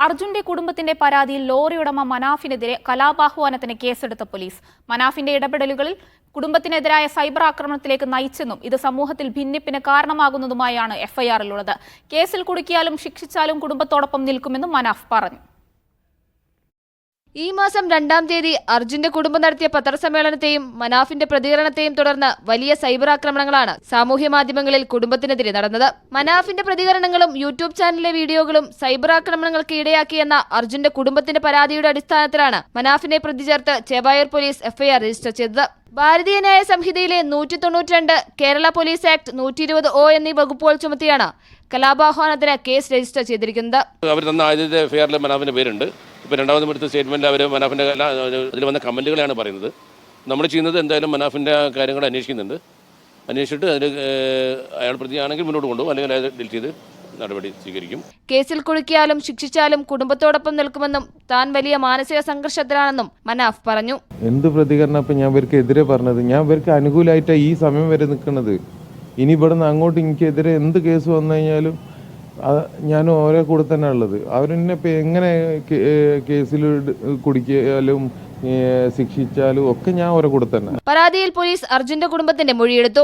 അർജുന്റെ കുടുംബത്തിന്റെ പരാതിയിൽ ലോറി ഉടമ മനാഫിനെതിരെ കലാപാഹ്വാനത്തിന് കേസെടുത്ത പോലീസ്. മനാഫിന്റെ ഇടപെടലുകളിൽ കുടുംബത്തിനെതിരായ സൈബർ ആക്രമണത്തിലേക്ക് നയിച്ചെന്നും ഇത് സമൂഹത്തിൽ ഭിന്നിപ്പിന് കാരണമാകുന്നതുമായാണ് എഫ്ഐആറിലുള്ളത്. കേസിൽ കുടുക്കിയാലും ശിക്ഷിച്ചാലും കുടുംബത്തോടൊപ്പം നിൽക്കുമെന്നും മനാഫ് പറഞ്ഞു. ഈ മാസം 2-ാം തീയതി അർജുന്റെ കുടുംബം നടത്തിയ പത്രസമ്മേളനത്തെയും മനാഫിന്റെ പ്രതികരണത്തെയും തുടർന്ന് വലിയ സൈബർ ആക്രമണങ്ങളാണ് സാമൂഹ്യ മാധ്യമങ്ങളിൽ കുടുംബത്തിനെതിരെ നടന്നത്. മനാഫിന്റെ പ്രതികരണങ്ങളും യൂട്യൂബ് ചാനലിലെ വീഡിയോകളും സൈബർ ആക്രമണങ്ങൾക്ക് ഇടയാക്കിയെന്ന അർജുന്റെ കുടുംബത്തിന്റെ പരാതിയുടെ അടിസ്ഥാനത്തിലാണ് മനാഫിനെ പ്രതി ചേർത്ത് ചേവായൂർ പോലീസ് എഫ്ഐആർ രജിസ്റ്റർ ചെയ്തത്. ഭാരതീയ ന്യായ സംഹിതയിലെ 192, കേരള പോലീസ് ആക്ട് 120O എന്നീ വകുപ്പുകൾ ചുമത്തിയാണ് കലാപാഹ്വാനത്തിന് കേസ് രജിസ്റ്റർ ചെയ്തിരിക്കുന്നത്. അവർ തന്ന ആദ്യത്തെ എഫ്ഐആറിൽ മനാഫിന്റെ പേരുണ്ട്. ഇപ്പോൾ രണ്ടാമതും എടുത്ത സ്റ്റേറ്റ്മെൻറ്റിൽ അവർ മനാഫിൻ്റെ അതിൽ വന്ന കമൻറ്റുകളാണ് പറയുന്നത്. നമ്മൾ ചെയ്യുന്നത് എന്തായാലും മനാഫിൻ്റെ കാര്യങ്ങൾ അന്വേഷിക്കുന്നുണ്ട്. അന്വേഷിച്ചിട്ട് അതിൽ അയാൾ പ്രതിയാണെങ്കിൽ മുന്നോട്ട് കൊണ്ടുപോകും, അല്ലെങ്കിൽ അത് ഡിലീറ്റ് ചെയ്ത് നടപടി സ്വീകരിക്കും. കേസിൽ കുടുക്കിയാലും ശിക്ഷിച്ചാലും കുടുംബത്തോടൊപ്പം നിൽക്കുമെന്നും താൻ വലിയ മാനസിക സംഘർഷത്തിലാണെന്നും മനാഫ് പറഞ്ഞു. എന്ത് പ്രതികരണം ഇപ്പം ഞാൻ ഇവർക്ക് എതിരെ പറഞ്ഞത്? ഞാൻ ഇവർക്ക് അനുകൂലമായിട്ടാണ് ഈ സമയം വരെ നിൽക്കുന്നത്. ഇനി ഇവിടെ നിന്ന് അങ്ങോട്ട് എനിക്കെതിരെ എന്ത് കേസ് വന്നു കഴിഞ്ഞാലും ഞാൻ ഓരോ കൂടെ തന്നെ ഉള്ളത്. അവരെന്നെ ഇപ്പം എങ്ങനെ കേസിൽ കുടിക്കാലും ശിക്ഷിച്ചാലും ഒക്കെ ഞാൻ ഓരോ കൂടെ തന്നെ. പരാതിയിൽ പോലീസ് അർജുന്റെ കുടുംബത്തിന്റെ മൊഴിയെടുത്തു.